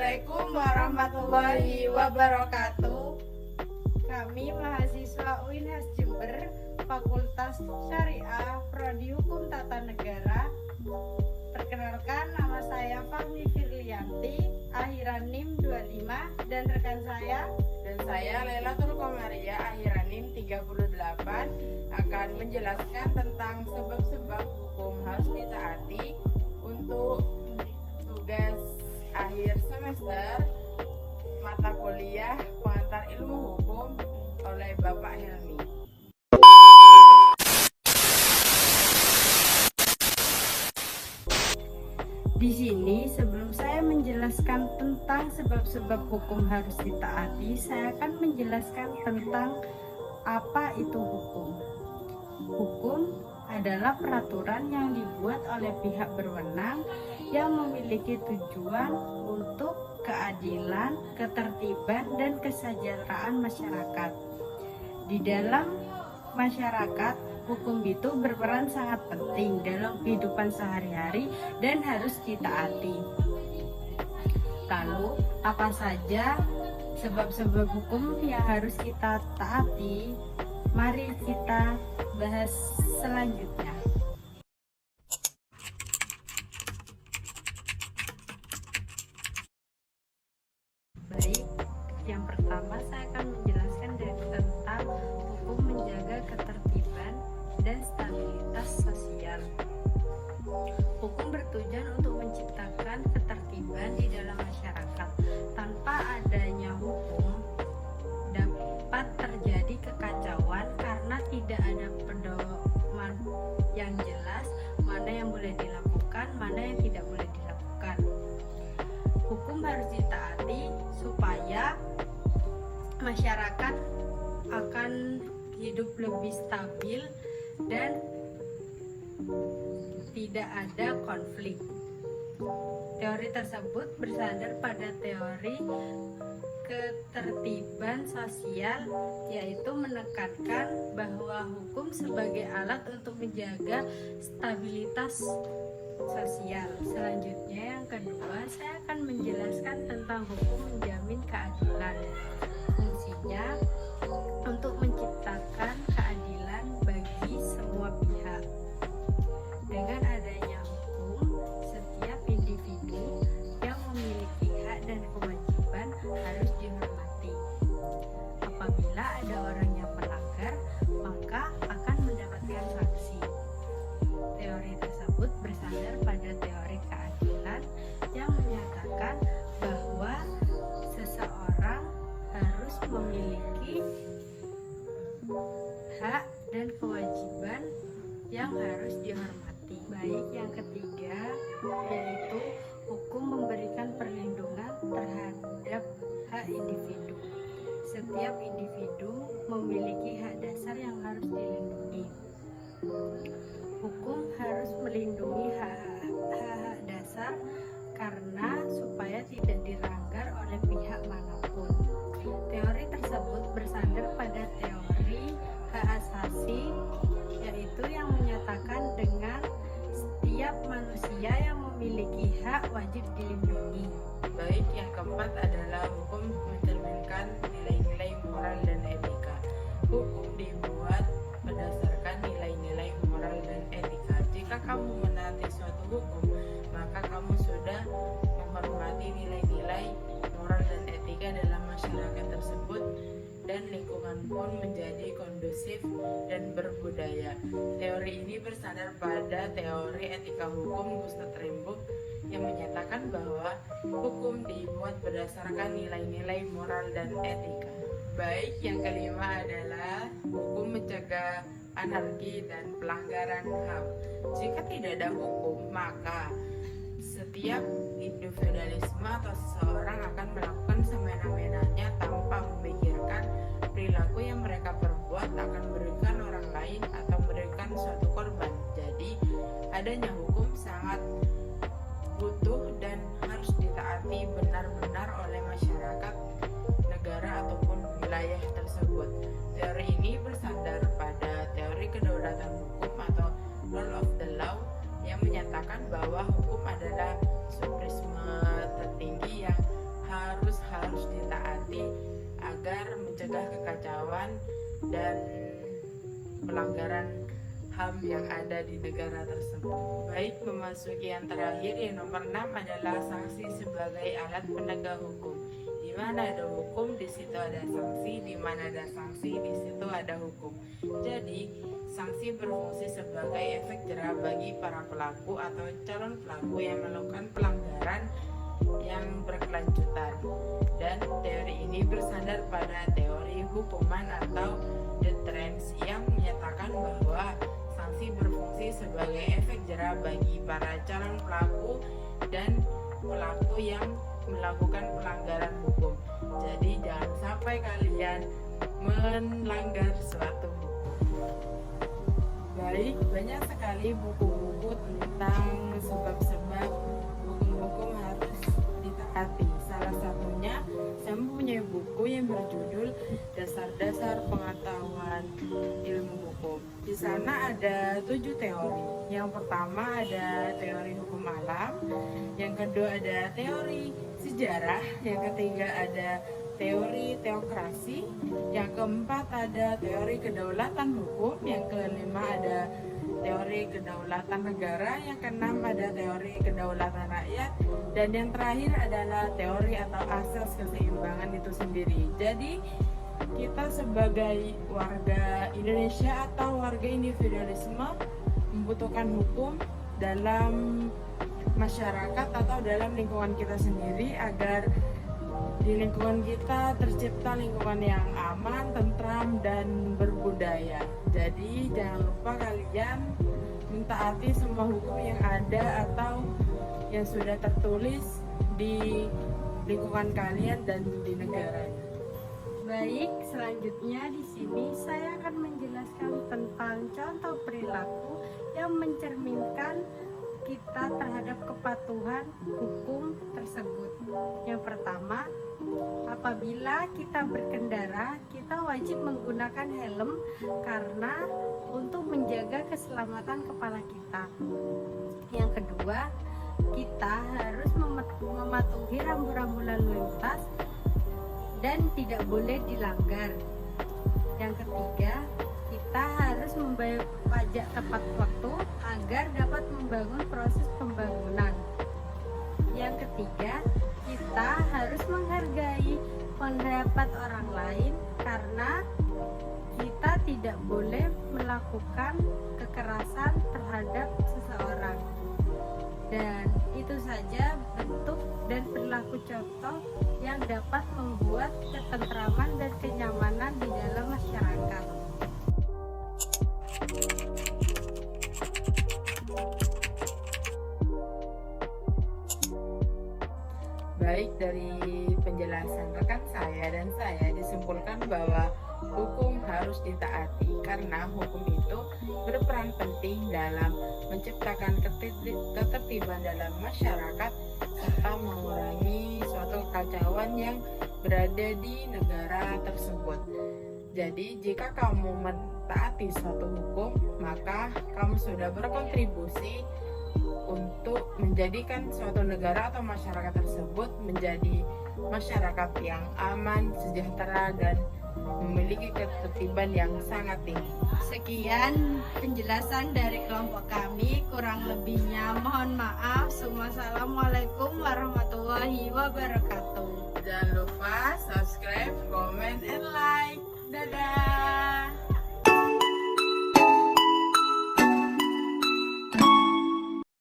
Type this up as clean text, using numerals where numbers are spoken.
Assalamualaikum warahmatullahi wabarakatuh. Kami mahasiswa UINHAS Jember, Fakultas Syariah, Prodi Hukum Tata Negara. Perkenalkan, nama saya Fahmi Firlianti, akhiran NIM 25, dan rekan saya Lailatul Qomaria, akhiran NIM 38, akan menjelaskan tentang sebab-sebab hukum harus ditaati untuk tugas akhir semester mata kuliah pengantar ilmu hukum oleh Bapak Helmi. Di sini, sebelum saya menjelaskan tentang sebab-sebab hukum harus ditaati, saya akan menjelaskan tentang apa itu hukum. Hukum adalah peraturan yang dibuat oleh pihak berwenang yang memiliki tujuan untuk keadilan, ketertiban, dan kesejahteraan masyarakat. Di dalam masyarakat, hukum itu berperan sangat penting dalam kehidupan sehari-hari dan harus ditaati. Lalu, apa saja sebab-sebab hukum yang harus kita taati? Mari kita bahas selanjutnya. Baik, yang pertama saya akan menjelaskan tentang hukum menjaga ketertiban dan stabilitas sosial. Hukum bertujuan untuk menciptakan ketertiban di dalam masyarakat. Tanpa adanya hukum, dapat terjadi kekacauan karena tidak ada pedoman yang jelas mana yang boleh dilakukan, mana yang tidak boleh dilakukan. Hukum harus ditaati supaya masyarakat akan hidup lebih stabil dan tidak ada konflik. Teori tersebut bersandar pada teori ketertiban sosial, yaitu menekankan bahwa hukum sebagai alat untuk menjaga stabilitas sosial. Selanjutnya, yang kedua, saya akan menjelaskan tentang hukum menjamin keadilan. Fungsinya untuk menciptakan keadilan bagi semua pihak. Dengan adanya hukum, setiap individu yang memiliki hak dan kewajiban harus dihormati. Apabila ada orang yang melanggar, maka akan mendapatkan sanksi. Teori tersebut bersandar pada teori keadilan yang menyatakan bahwa seseorang harus memiliki hak dan kewajiban yang harus dihormati. Baik, yang ketiga yaitu hukum memberikan perlindungan terhadap hak individu. Setiap individu memiliki hak dasar yang harus dilindungi. Hukum harus melindungi hak-hak dasar karena supaya tidak dilanggar oleh pihak manapun. Teori tersebut bersandar pada teori hak asasi, yaitu yang menyatakan dengan setiap manusia yang memiliki hak wajib dilindungi. Baik, yang keempat adalah hukum mencerminkan nilai-nilai moral dan etika. Hukum dibuat berdasarkan nilai-nilai moral dan etika. Jika kamu menaati suatu hukum, maka kamu sudah menghormati nilai-nilai moral dan etika dalam masyarakat tersebut, dan lingkungan pun menjadi kondusif dan berbudaya. Teori ini bersandar pada teori etika hukum Gustav Rimbaud yang menyatakan bahwa hukum dibuat berdasarkan nilai-nilai moral dan etika. Baik, yang kelima adalah hukum mencegah anarki dan pelanggaran HAM. Jika tidak ada hukum, maka setiap individualisme atau seseorang akan melakukan semena-menanya tanpa memikirkan perilaku yang mereka perbuat akan merugikan orang lain atau memberikan suatu korban. Jadi, adanya hukum sangat butuh dan harus ditaati benar-benar oleh masyarakat, negara ataupun wilayah tersebut. Teori ini bersandar pada teori kedaulatan hukum atau rule of the law yang menyatakan bahwa hukum adalah suprematisme tertinggi yang mencegah kekacauan dan pelanggaran HAM yang ada di negara tersebut. Baik, memasuki yang terakhir, yang nomor 6 adalah sanksi sebagai alat penegak hukum. Di mana ada hukum, di situ ada sanksi. Di mana ada sanksi, di situ ada hukum. Jadi, sanksi berfungsi sebagai efek jera bagi para pelaku atau calon pelaku yang melakukan pelanggaran yang berkelanjutan. Dan teori ini bersandar pada teori hukuman atau deterrence yang menyatakan bahwa sanksi berfungsi sebagai efek jera bagi para calon pelaku dan pelaku yang melakukan pelanggaran hukum. Jadi jangan sampai kalian melanggar suatu hukum. Baik, banyak sekali buku-buku tentang sebab-sebab hukum-hukum harus ditaati. Salah satunya, saya mempunyai buku yang berjudul Dasar-Dasar Pengetahuan Ilmu Hukum. Di sana ada 7 teori. Yang pertama ada teori hukum alam, yang kedua ada teori sejarah, yang ketiga ada teori teokrasi, yang keempat ada teori kedaulatan hukum, yang kelima ada teori kedaulatan negara, yang keenam ada teori kedaulatan rakyat, dan yang terakhir adalah teori atau asas keseimbangan itu sendiri. Jadi kita sebagai warga Indonesia atau warga individualisme membutuhkan hukum dalam masyarakat atau dalam lingkungan kita sendiri agar di lingkungan kita tercipta lingkungan yang aman, tentram, dan berbudaya. Jadi jangan lupa kalian mentaati semua hukum yang ada atau yang sudah tertulis di lingkungan kalian dan di negaranya. Baik, selanjutnya di sini saya akan menjelaskan tentang contoh perilaku yang mencerminkan kita terhadap kepatuhan hukum tersebut. Yang pertama, apabila kita berkendara, kita wajib menggunakan helm karena untuk menjaga keselamatan kepala kita. Yang kedua, kita harus mematuhi rambu-rambu lalu lintas dan tidak boleh dilanggar. Yang ketiga, kita harus membayar pajak tepat waktu agar dapat membangun proses pembangunan. Yang ketiga, kita harus menghargai pendapat orang lain karena kita tidak boleh melakukan kekerasan terhadap seseorang. Dan itu saja bentuk dan perilaku contoh yang dapat membuat ketentraman dan kenyamanan di dalam masyarakat. Baik, dari penjelasan rekan saya dan saya disimpulkan bahwa hukum harus ditaati karena hukum itu berperan penting dalam menciptakan ketertiban dalam masyarakat serta mengurangi suatu kekacauan yang berada di negara tersebut. Jadi jika kamu mentaati suatu hukum, maka kamu sudah berkontribusi untuk menjadikan suatu negara atau masyarakat tersebut menjadi masyarakat yang aman, sejahtera, dan memiliki ketertiban yang sangat tinggi. Sekian penjelasan dari kelompok kami, kurang lebihnya mohon maaf. Wassalamualaikum warahmatullahi wabarakatuh.